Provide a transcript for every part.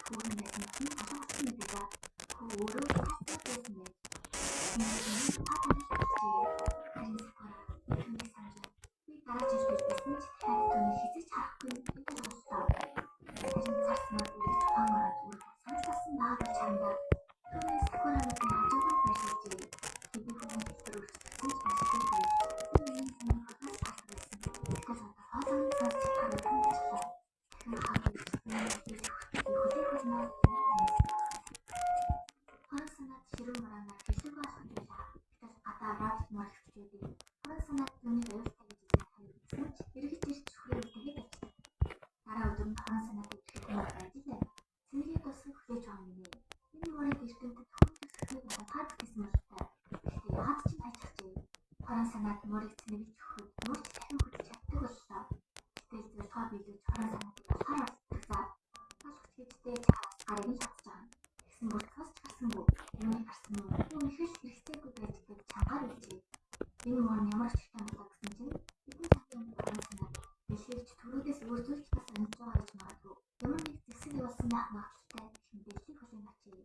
хүүхэн байсан нь толгоцсон мэдээ. Хөө өөрөө хатаа байсан байж. Энэ хатаа харин сакура санаж би гараж ирж байсан ч хайр түүний хизэж харахгүй гэдэг бодлоо. Харин цаасмаа хангаараа үргэлж санагдсан байгаа чамдаа түүний сакураны хажуугаар байсан чи бидний хүмүүс төрүүлсэн ч ашигтай байж. Энэ санаа хатаа хатсан. Тэгэхээр хаалт цаас харагдсан гэж. Хоронсанаад ширүүн мараанаар хэлэг болох юм байна. Тэгээс гадаа рапс марчдээ. Хоронсанаад түүний аюултай гэж хэлсэн ч эргэж ирж хүрээ тэгээд авчихсан. Дараа өдөр нь хоронсанаад хэлэх юм байна. Цэнийг бас хүлээж байгаа юм нэ. Энэ морийг эрдэнэт төвчс хэлэх нь хаад гэсэн мэт. Тэгээд яад ч хайчихжээ. Хоронсанаад морийг цэнийг чөхөд морч дахин хүлээж чаддаг боллоо. Тэгээс тоо билүү хоронсанаад гарыг нь шатж байгаа. Тэгсэн бүр цаас гарсангүй. Юуны гарсан нь үнэхээр хэрэгцээгүй байж гэж чангаар үлжээ. Энэ мөр ямар ч хэвтан болоо гэсэн чинь бидний цагийн хоронсанаад дэлхийч төрөөдөөс өөрчлөлт бас амж байгаа гэж магадгүй. Ямар нэг зэвсэг явуулсан байх магадaltaй хэмдэлтийг хүлээн авчээ.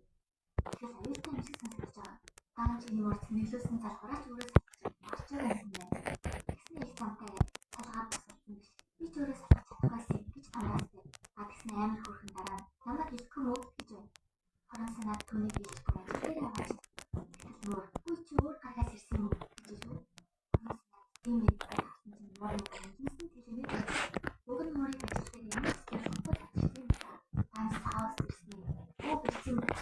Тэгэхээр аюултай юм шиг санагдаж байгаа. Даанч энэ мөр цэнэглүүлсэн цар хураач өөрөө марч байгаа юм байна. Тэгсэн их замтай цалгаад боссон биш. Би ч өөрөө сарч чадхгүйсэн гэж танаастай. Тэгсэн амар хөөрхөн дараа намайг илтгэх мөг гэж байна. Хоронсанаад түүний биелж байгаа дээр аваач. Мөр үгүй чи өөр гаргаас ирсэн юм гэж шүү. Хоронсанаад тийм нэг байсан чинь мөр нэгсэн тийшээ. Уг нь мөрийг ажиллах юм эсвэл хот ажиллах юм да. Ганц хаус ирсэн. Оо бэлсэн байх.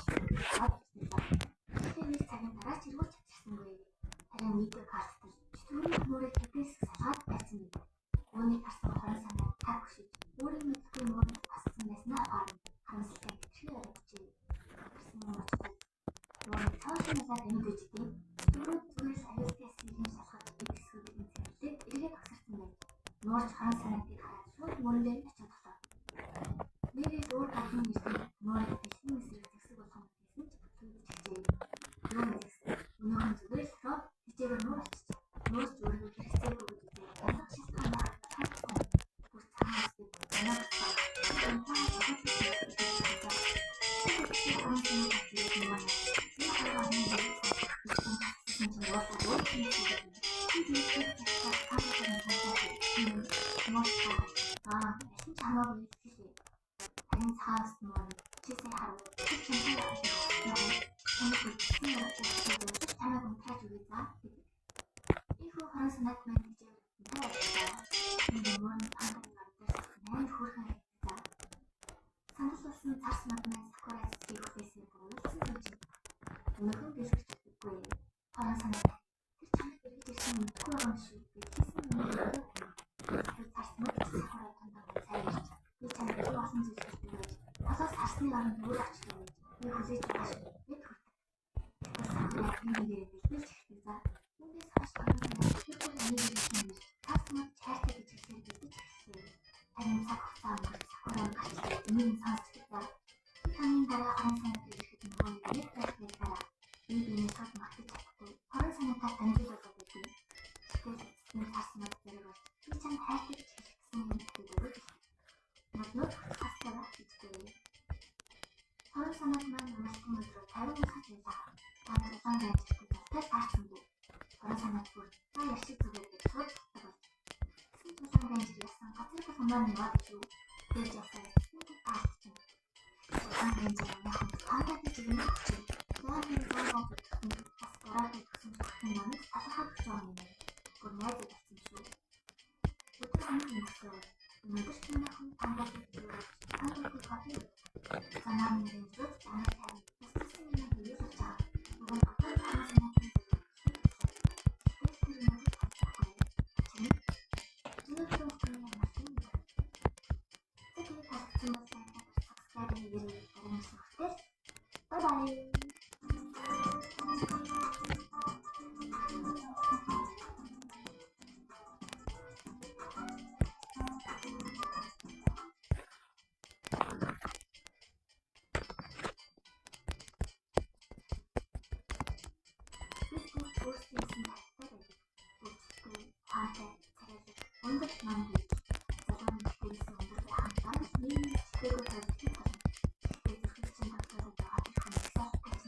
Тэгэхээр нэг цагийн дараа ч иргүүч чадчихсангүй. Харин нэг картер түүний мөрийг хэдээс салгаад байсан юм. Үүнийг харсан хоронсанаад таг хүшиж өөрийн мэдгүй мөр бассан байснаа харамсалтай гिचгүй явчихжээ. Харсан мөрчтэй. Мөр цаашаа нэмдэж дээ. Түрүү зүгээс аюултай юм шалгаж идэсгүүлийн зэрлэг эргээд агсарсан байна. Мөрч хоронсанаадыг хараад шууд мөрөндөө очиж тоглоо. Нэрээс өөр гадны нэртэй мөр бэлсэн эсрэг зэвсэг болгоно гэсэн ч түлхчихжээ. Юу гэсэн өнөөдөр зүгээр л роо хичээгээр мөр очиж. Мөрч өөрөө хэрэгцээгүй гэдэг ялах шалтгаан байна. Бүр цаанаас намайг саналсан царс маднаас сакура цэцгийг хүлээсэн буруулсан гэж. Өнөөхөн бэлгэждэггүй. Хоронсанаад тэр чамд эргэж ирсэн мэдгүй байгаа шүү гэж хэлсэн юм. Тэр царс мад сакура тандаа сайн ирж. Би чамд юу болсон зүйл хэлдэг байж. Асаас харсны оронд өөр очлоо гэж. Би хүлээж байгаа шүү. Бид хүртэ. Сакура хийгээд бэлдэж ихтэй за. Үндээс хаш хоронсанаад тэр бүр нэг ирсэн юм. Царс мад чайтай гэж хэлсэн бэлдэж ихсэн. Харин цаг хугацаа өнгөрч сакура гарч энэ сонсчихлаа. Хамгийн дараа хоронсанаад ирэхэд нөгөө нэг байхыг дараа. Би биний цад магтаж чадахгүй. Хоронсанаатай танилцуулж байгаа гэдэг. Тэгэхээр царс мад зэрэг бол би чамд хайртай гэж хэлсэн юм гэдэг өгөөд. Надад хастай байх гэжтэй. Хоронсанаад маань намайг өдрөө 50 цаг байлаа. Таны улаан гайдчгүй талтай таарсан бүү. Хоронсанаад бүр та яшиг зүгээр гэж шууд татдаг бол. Улаан гайдч ясан газар хамаа яваад шүү. Тэгж ясаа. Таарсан. Улаан гайдч яахан таадаг гэж юм чи. Яагаад энэ зураг өгсөн бас гараад өгсөн зөвхөн намайг талхаад гэж байгаа юм. Гүр найз болсон шүү. Өдөр хамгийн өсөө. Өнөөдөр ч нөхөн тандаа гэж тандаа кофе. Санаа нэрийн зүг танай тань. Бусдын юм хийж байгаа. Уг нь хотод хоронсанаад bye.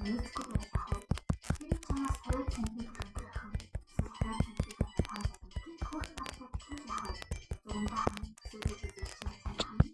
нийцгүй байх яг. Тэр чамаас 20 центний хүрээнд ахын. 20 центний тань тийм хөрх татдаг тийм яг. Зурмаа сүлжээ хийж сайн хамт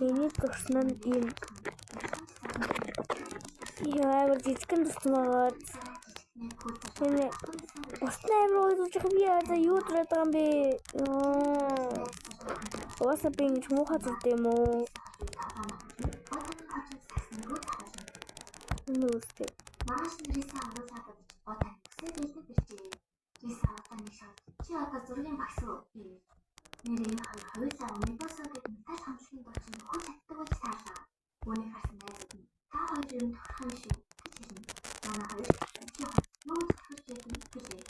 Миний тусна нь ийм амар жижигхэн тусмаагаад энэ усны амар уйлж би яа юу трээд байгаа юм бэ? Уусаа би ингэж муухай зүрд юм уу? Нүстэй. Маш нэрээсээ оруулаад отаа нүсээ дэйтэй бэрчээ. Риса отаа нэг шат. Чи одоо зургийн багш уу? Нэрээ хоёулаа өнөөсөө гээд металл хамтлагийн доочин хөл татдаг бол цаашаа. Үүнийг харсан найзууд нь та хоёр юм турхан шүү гэж хэлнэ. Манай хоёр чи юу турхаж яадаг гэж хэлээ.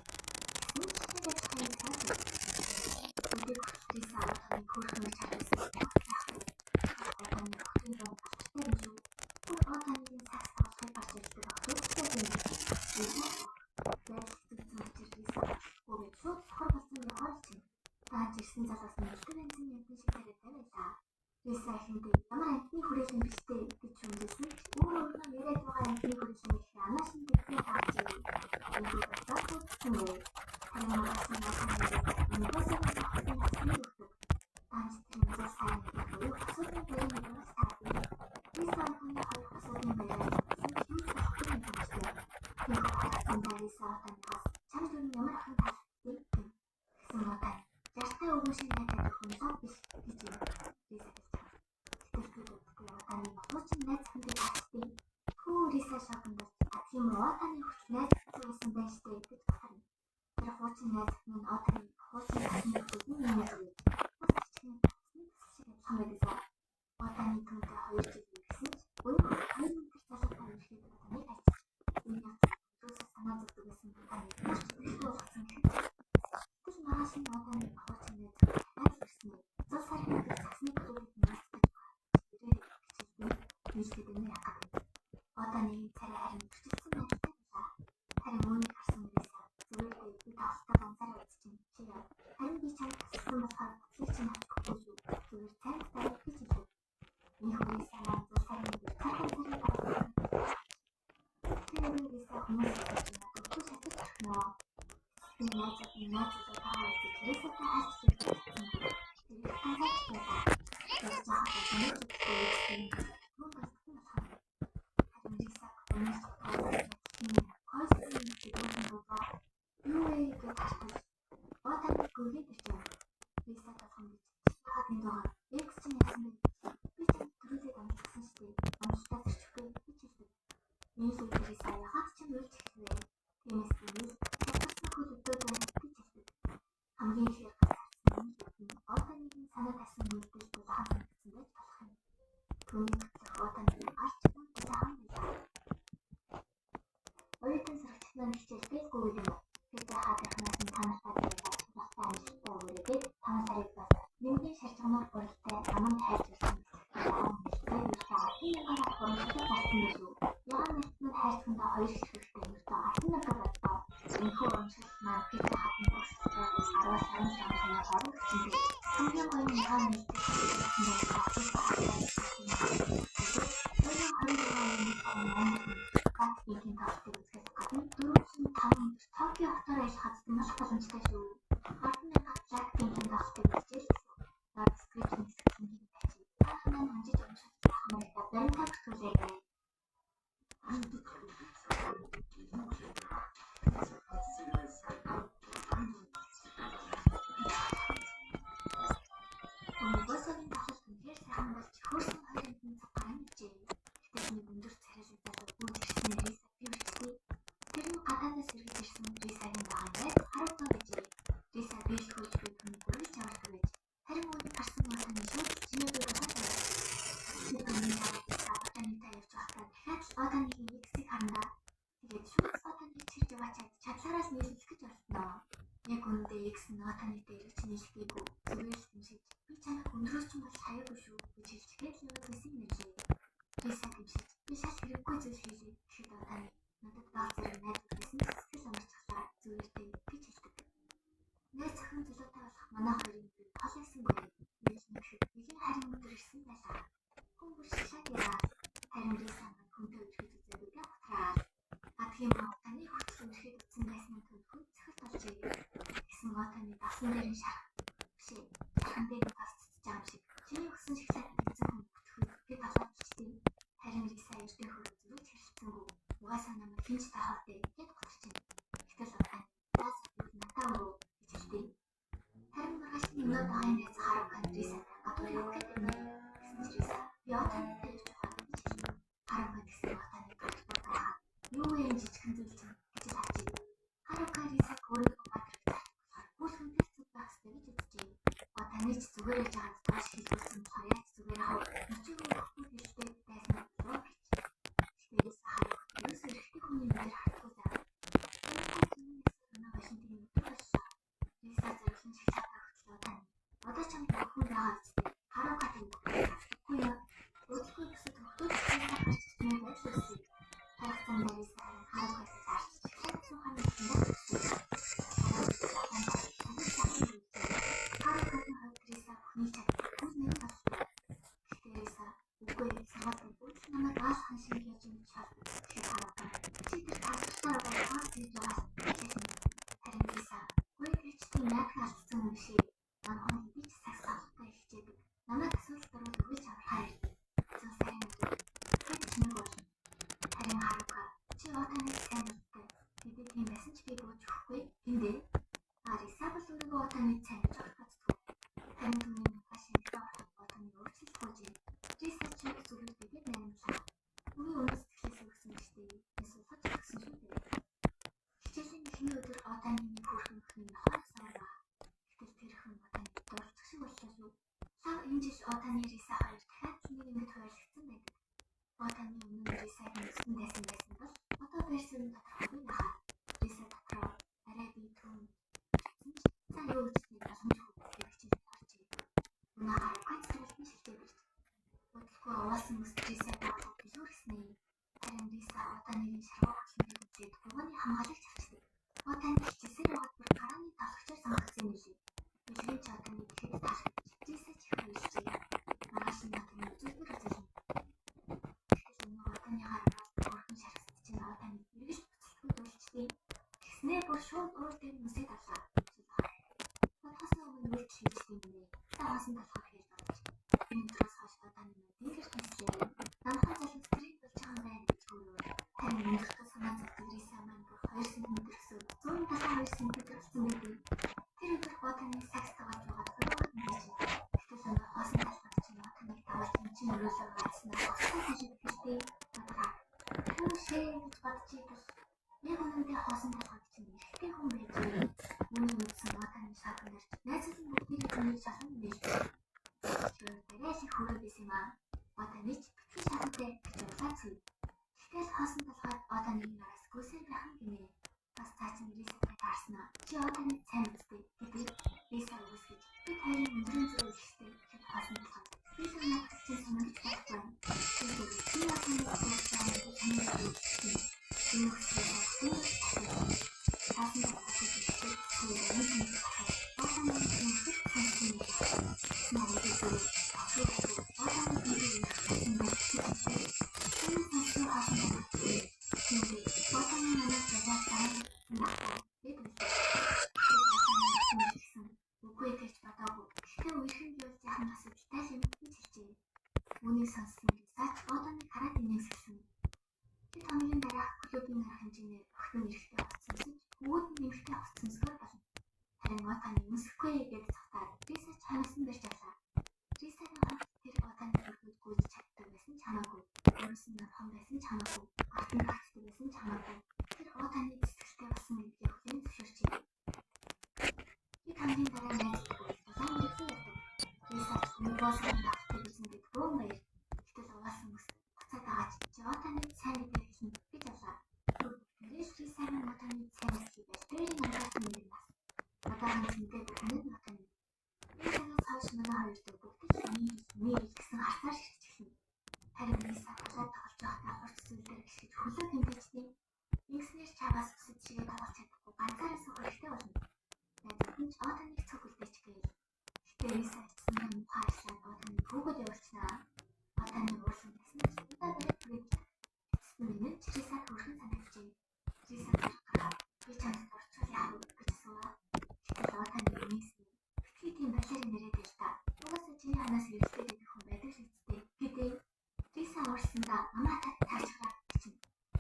Үнэхээр сайн цааш. Үүнийг Риса отаа хөрхөн чарсан. Отаа нэг хөрхөн доочин шүү. Отаагийн цаас тавхыг гарч ирдэг автобустай юм. Шууд сохор болсон юм хооч. Тааж ирсэн залаас нь өдөр бензин ядсан шиг тариад байлаа. Риса хинтэй ямар амтны хүрээлэн биштэй гэж шүмжсэн. Өөрөө яриад байгаа амтны хүрээлэн гэхээр анаас нь бидний хаач юм. Энэ бодсон юм. Харин асуусан юм бас асуусан асуусан өгдөг. Танц тэрнээс сайн гэдэг асуусан байх юм бас таадаг. Риса хинтэй хоёр асуусан байх. Риса танаас чамд ямар хэн тасдаг гэсэн бодоо. Яртай өгөөшин найдаад хүнсаа биш гэж юм. Риса шаханд тийм отаны хүч найзсан байж тээ гэж байна. Тэр хуучин найз нь отаны хуучин найзны хүчний юм шиг. Отаны түнтэй 2 жил гэсэн ч өөрөө хамгийн их цаашаа тавьж хийдэг отаны хайц. Энэ яг санаа зовдөг гэсэн отаны хүч болсон гэх. Тэр маргааш нь отаны хуучин найз ирсэн. Зал сарын цасны төлөвлөлт нь нийслэдэг нь яагаад отаны царай харин хүчилсэн байдаг. Харин үүнийг харсан Риса зүгээр би таалтаа ганцаараа үзчихин чи яа. Харин би чамд асуусан болохоор бүхэл чинь авчихгүй шүү. Зүгээр цайртай гэж хэлв. Энэ хүний санаа зал сарын царай байна. Тэр Риса хүмүүс өгөх шатаж байна. Би наачаа таа Риса таас шүү. Сав энэ жил Отаны Риса хоёр дахиад нэг юмд хуваарлагдсан байдаг. Отаны өмнө Рисаг нэгсэн байсан бол одоо байсан тодорхойгүй байна. Риса дотроо арай бие түн за юу гэсний боломжгүй хэрэгжиж гарчээ. Унаа гайц зүйлэн шилдэг байж. Бодлого аваасан мэс Рисаг авах билүүрснээ. Харин Риса Отаныг шаргах хэмжээд үзээд гуйны хамгаалалт авчдаг. Отаны хичээсээр яваад бүр гарааны талхчаар сонгогдсон юм лээ. Билгэн ч Отаны ихэд таалагдж Риса чих хэлжээ. Маргааш нь Отаны үзүүлбэр үзүүлнэ. Отаны гараа орхон шаргасч чинь Отаны эргэж буцалтгүй дуулчдیں۔ Тэгснээ бүр шууд уур дээр нүсээд авлаа. Бодхоосоо өмнө үрж хийжсэн юм. Таваасан талхаар хийж болж. Энэ төрөөс хойш Отаны мэдээлэл хийсэн. Намхан залуу скрин болж байгаа байна гэж хөрөөр. Харин өнөөдөр санаа зовдөг Риса маань бүр 2 см өсөв. 172 см болсон байдаг. Тэр өдөр Отаны сакс таваад яваад хөрөөгд байж. Тэгтэл өнөө хоосон талхаар чинь Отаныг таваад чинь өрөөлөө гацснаа хостой хийж хэлдэг. Юу шээ гэж бодчих бас. Яг үнэндээ хоосон талхаар чинь ихтэй хүн байж. Мөн мэдсэн Отаны шатан дэрч найзлан бүгдийг түүнийг шалган байж. Тэрээс их хөрөө байсан юм аа. Отаны ч битгий шатантай гэж улаацсан. Тэгэл хоосон талхаар Отаны нараас гүйсээр байхан гинэ. Бас цаачин Рисатай таарснаа. Чи Отаныг сайн үздэг гэдэг Риса үгсгэж. Би хоёрын өндрөн зүйл ихтэй гэхэд хоосон талхаар. Риса надад чинь санагдаж байна. Би Отаныг сайн гэж таньдаг. Энэ үгсээ хоосон Үүнийг сонссон Рисач Отаны хараад инээмсэглсэн. Тэд хамгийн дараах клубын арга хэмжээгээр охин эрэхтэй хоцсонсож үүд нь нэмэртэй хоцсонсгоор болно. Харин Отаны өмсөхгүй гэж цогтаад Рисач ханасан барьж авлаа. Рисагийн хамт тэр Отаны хөргөд гүйж чаддаг байсан ч хамаагүй. Өөрөөс нь хон байсан ч хамаагүй. Артын гацдаг байсан ч хамаагүй. Тэр Отаны цэцгэлтэй болсон гэдгийг өхөн зөвшөөрчээ. Тэд хамгийн дараа найздаг улаан мөрөглөө яддаг. Рисач мөргөөсөн давтдаг үзэндээ бөөн баяр. Гэтэл угаасан мэс буцаад агаач чи Отаны сайн гэдгийг хэлнэ гэж авлаа. Тэрээс Рисагийн Отаны сайн гэдгийг бэлтгэрийн амгаалсан юм байна. Одоогийн зинтэй бүхэнд нь Отаны. Рисагаас хойш манай хоёртой бүгд нийл гэсэн хартаар ширчихлээ. Харин Риса талаад тоглож байхдаа хурц зүйлээр гисгэж хөлөө тэмдэжтэй. Ингэснээр чагаас өсөж чигээ тоглож чадахгүй ганцаараас хөрөлтэй болно. Найзууд нь Отаныг цог үлдээч гээл. Гэтэ Риса гэсэн юм хаашаа Отаныг хөөгд явуулчихнаа. Отаны уурсан гэсэн ч удаа барих хүрээд. Эцэстэн нь Рисаг хөрхөн санагджээ. Риса гараа би чамд орчуул яах вэ гэж асууа. Гэтэл Отаны нээсэн. Битгий тийм балерин нэрээд байл та. Угаасаа чиний ханаас эргэлдээд идэх хүн байдаг л үстэй. Гэдэг. Риса уурсандаа намаа таачгаа чинь.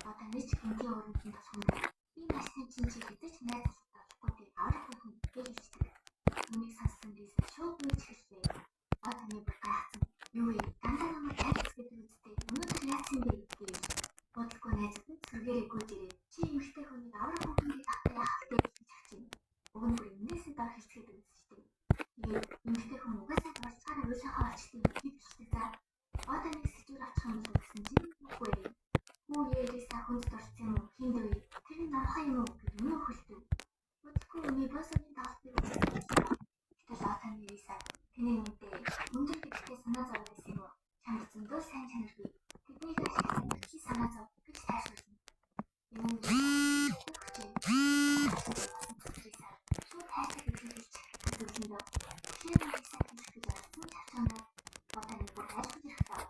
Отаны ч гинтийн өрөнд нь тосгоно. Би насны чинь чи хэдэж найзлалтаа болохгүй дээ. Аврах хүн гэж хэлдэг. Үнийг сонссон Риса шууд нүж хэлсэн. Отаны бүр гайхсан. Юу вэ? Дандаа намайг айц гэдэг үстэй. Өнөөдөр яасан бэ гэж. Бодлого найзууд нь зүргээрээ гүйж ирээ. Чи эмэгтэй хүнийг аврах хүнийг татах яах вэ гэж хэлчихсэн. Уг нь бүр энэсээ дор хэлцгээд үзсэн. Тэгээд эмэгтэй хүн угаасаа борцгаараа уйлахаа олчтой гэж хэлдэг за. Отаныг сэжүүр авчих юм бол гэсэн чинь үгүй. Хүү Риса хүнд дурсан юм уу? Хинд вэ? Тэр нь намхаа юм уу гэж өмнө хөлдөв. Бодлого үний босооны таалтыг үзсэн. Гэтэл Отаны Риса тэний мэдээ өндөр гэдэгтээ санаа зовж байсан юм уу? Чамд зөндөө сайн чанаргүй. Тэднийг ашигласан чи санаа зов гэж тайлбарласан. Энэ нь хүчтэй. Шууд хайртай хэлж үзүүлсэн. Тэр Риса гэж ярьсан чавчаанаа Отаны бүр хайртай ирэхлээ.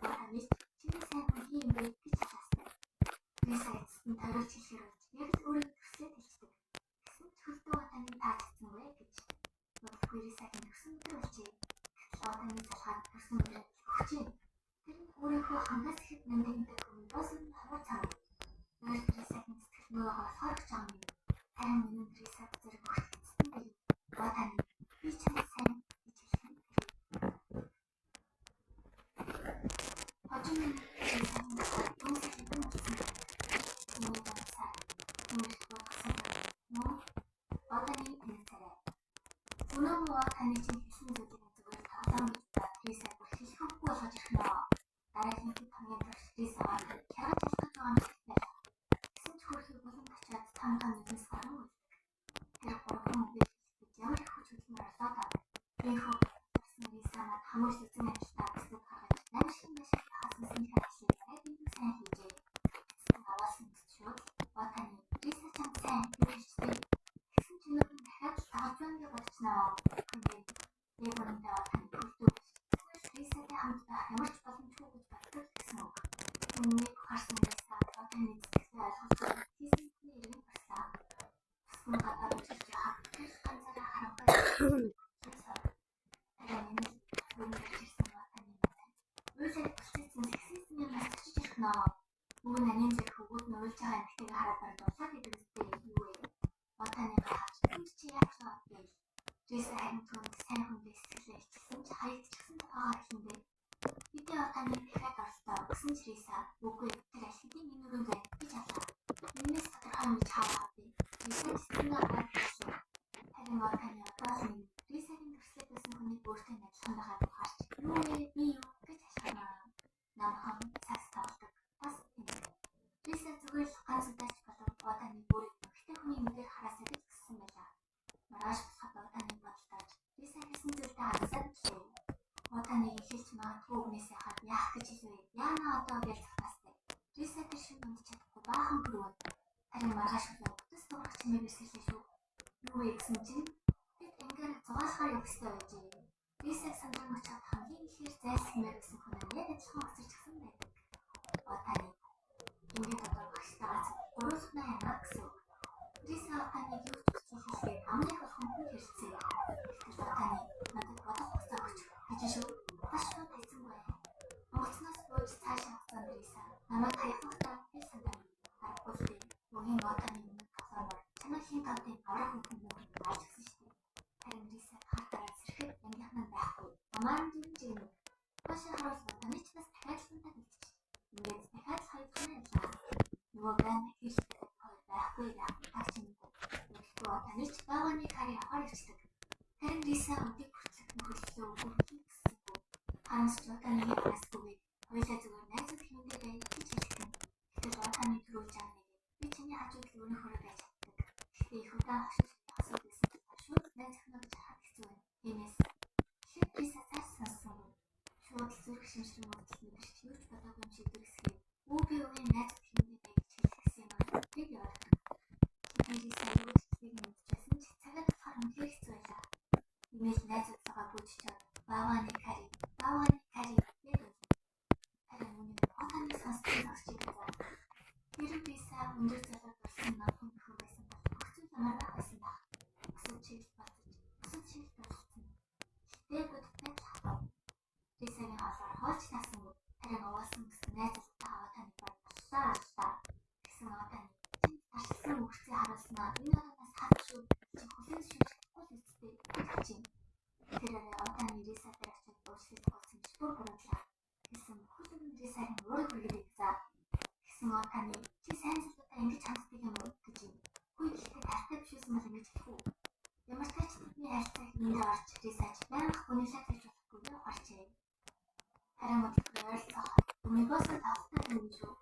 Отаны чиний сайн хүн юм бэ гэж асуусан. Риса эцэст тойрож хэлэхээр яг л өөрөө төсөө хэлчихдэг. Гэсэн ч хөлдөө Отаны таацсан вэ гэж. Бодлого Рисагийн төсөн өдөр болжээ. Отаны залгаад төсөн өдөр өгчээ. Тэр нь өөрийнхөө хангаас ихэд нандиндаг хүн босон хавар цав. Нойр Рисагийн сэтгэл нөгөө болохоор гэж байгаа юм. Харин минь Рисаг зэрэг өгчсөн бай. Отаны би чамд сайн гэж хэлсэн. Хожим Рисагийн дуусах хэдэн болсон. Миний дансаа. Хүмүүст бодсон. Отаны энэ царай. Өнөө Отаны чинь хэлсэн зүйлийг Түүнийхөө Риса хамаач эзэн амжилтаа гэсэн харагд намшиг машиг хассан хаашиг айдын сайн хийжээ. Аваасан шүү. Батаны Риса чам сайн хийжээ. Гэсэн чинь нөхөн дахиад таажууныг бодчихнаа. Ингээд ебэндээ батаны бүрдүүр. Рисатай хамтдаа ямар ч боломжгүй гэж боддог гэсэн үг. Түүнийг харсан Риса батаны эзэхтэй ойлгож хийсэн иргэн барсаа. Бүсгүй гадаад үжиж яхаа. Ганцаараа харахгүй. Мөн анийн зэрэг хөвгүүд нь уйлж байгаа эмэгтэйг хараад дуусаад идэвхтэй юу вэ? Батаны хаач чи яаж вэ? Риса харин түүнд сайн хүндээ сэтгэлээ ичсэн ч хаягдчихсан тухайгаар хэлэндээ. Бидний батаны дахиад оролдоо гэсэн ч Риса үгүй тэр алхидын минь өрөө гэж авлаа. Минээс тодорхой мэдж хаваа. Риса сэтгэнээ гаргасан. Харин батаны одоо минь Рисагийн төслөө байсан хүнийг өөртөө найзлан байгааг харж юу вэ? Би юу гэж ашиглана. Намхан цаас тавдаг. Бас Риса зүгээр л ганц удаач болов батаны бүрийг ихтэй хүний нүдээр хараасаа гэж гисэн байлаа. Маргааш босоход батаны бодлооч Риса гэсэн зүйлтэй хандсаад гэлээ. Батаны хэлж магадгүй үгнээсээ хаад яах гэж хэлвэ? Яана одоо гэж захтаастай. Риса тэр шиг үнд чадахгүй баахан бүрвэн. Харин маргааш өглөө бүтэс дуурах чимээг эсгэлээ шүү. Юу вэ гэсэн чинь бид ингээд зугаалахаар явахстай байжээ. Рисаг сандран очоод хамгийн ихээр зайлсхимээр байсан хүн яг адилхан очиж гисэн байдаг. Батаны ингээд одоо багштайгаас гурвалхнаа яна гэсэн. Риса батаныг юу ч хэлэхэд амрах хүн хэрцээ. Тэр батаны надад бодох хугацаа өгч гэж шүү. Бас шууд хайсан бай. Монгоцноос бууж цаашаа хацсан Риса. Намайг хайхтаа хэл сандран. Харахгүй мөгийн батаны өмнө тасаамаар чамайг хин тавтын аврах хүн аажсан шүү. Харин Риса хатараа зэрхэд ангийнхнаа байхгүй. Амаан дэмжин. Башаа харуулж батаны ч бас дахиад л тань гэж. Ингээд дахиад хоёр хүн яллаа. Нөгөө ган хэлдэг байхгүй таач юм. Гэхдээ батаны ч баганы харин аваар ирчдэг. Харин Риса өдийг хүртэлх нөхөрлөө өгөхгүй гэсэн. Харамсч батаны яасгүй. Хоёлаа зүгээр найзууд хэмнэдэй гэж хэлсэн. Тэгэхээр батаны төрүүлж авна гэж. Би чиний хажууд л өнөхөрөө байж чаддаг. Гэхдээ их удаа хашиж асуух гэсэн. Шууд найз ханаг хаад хэцүү байна. Тиймээс Риса цаасан. Шууд зүрх шимшрэн мөрдөл мэдэрч юу ч бодоогүй юм шиг дэрсгээ. Би үеийн найз хэмнэдэй гэж хэлсэн юм аа. Би явах. Риса юу ч хэлийг мэдчихсэн ч цагаад болохоор үнхээр хэцүү байлаа. Имэйл найзуудтайгаа бүжчихэд бааваны кари гэдэг. Харин үүнийг батаны сонсдог авчиг байгаа. Тэр Риса өндөр залууд болсон намхан нөхөр байсан бол өгцөн замаар байсан баг. Бусад чиглэл болсон. Гэтээ бодтой хатав. Рисагийн хаалгаар хооч таасан. Харин угаасан гэсэн найзуудтайгаа батаны баг боллаа. Гэсэн батаны тарсан өгцөө харуулснаа энэ оноос хат шүү. Чи хүлэн шүлжихгүй л үстэй гэж юм. Тэр батаны Риса дээр очиж уучлалт болсон ч бүр буруулаа. Гэсэн хүлэн Рисагийн ураг хүргэлээ за. Гэсэн батаны чи сайн зүйлүүдээ ингэж ханддаг юм уу гэж юм. Хүй гэхдээ тартай биш юм бол ингэж хэлэх үү? Ямар ч тач бидний харьцааг нэр орж Рисач байх хүнийсээ гэж болохгүй харчээ. Харин өдөртөө ойролцоох өмнөөс тавтай юм шүү.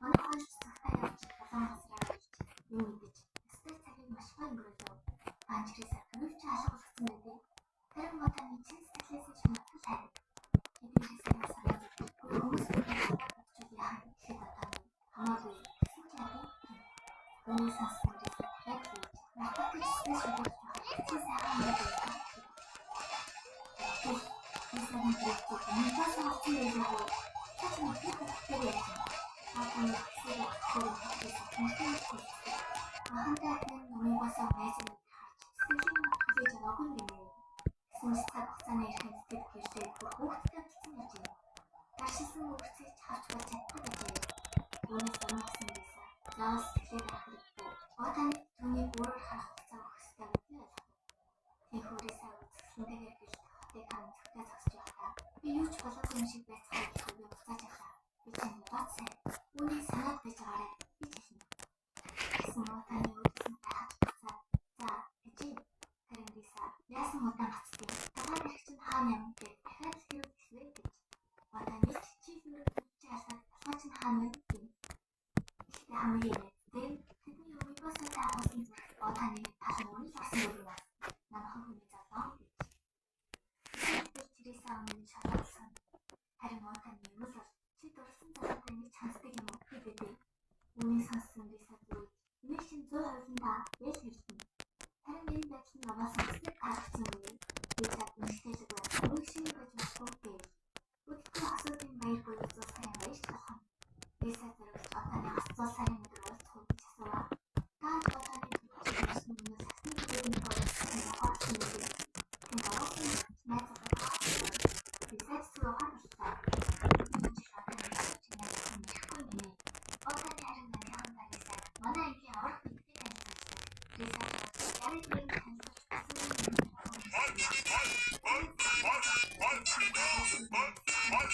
Манай хойш цагтаа явж болон хасраа гэж юм мэдэж. Өстэй цагийг маш гоё өнгөрөөлөө. Ганч Риса хөвч алга болсон байдаг. Харин батаны чин сэтгэлээс шунтал хайдаг. Эдгээр Рисагийн сараа хүмүүс бодчул яах гэхэд батаны хамаагүй гэсэн ч яадаг. Үүний сасан Риса яг л надад гэж сэтгэл шүлгэж чи сайхан юм байна. Рисагийн хэрэгцээ нэгээс авсан юм уу? Цааш нь их хэрэгтэй юм. Батаны хэсэг ахыг Ахантай хүн өмнөөс найзууд харж сэтгэлийн хүлээж аваагүй юм. Гэсэн цаг хугацааны эрхэм сэтгэл хөдлөлөө бүр хүүхдтэй болсон гэж юм. Даршилсан өгцөж харж болж чаддаг гэж. Юунаас амарсан Риса. Заавал сэтгэлээ харахгүй. Батаны түүний өөрөөр харах хугацаа өгөх хэрэгтэй гэж ойлгов. Тийхүү Риса үзэсгэлэнтэйгээр бил хотыг харан цагтаа зогсож байхдаа би юу ч болоогүй юм шиг байцгаая гэх үгээ буцааж явлаа. Би чинь бат сайн. Үүнийг санаад байж байгаарай. Би хэлнэ. Гэсэн батаны үзсэн байхад буцаа. За гэж. Харин Риса яасан удаан гацдгийг дахиад ирэх чинь хаана юм бэ? Дахиад хэрэг хэлвэ гэж. Батаны чи хэрэг чи хасаад болохоо чинь хаана вэ гэв. Гэхдээ хамгийн тэдний өмнөөс таахсан батаны талын үнэл болсон юм байна. Намхан хүний залуу гэж. Тэрээс өмнө шалгалсан. Харин одоо нэг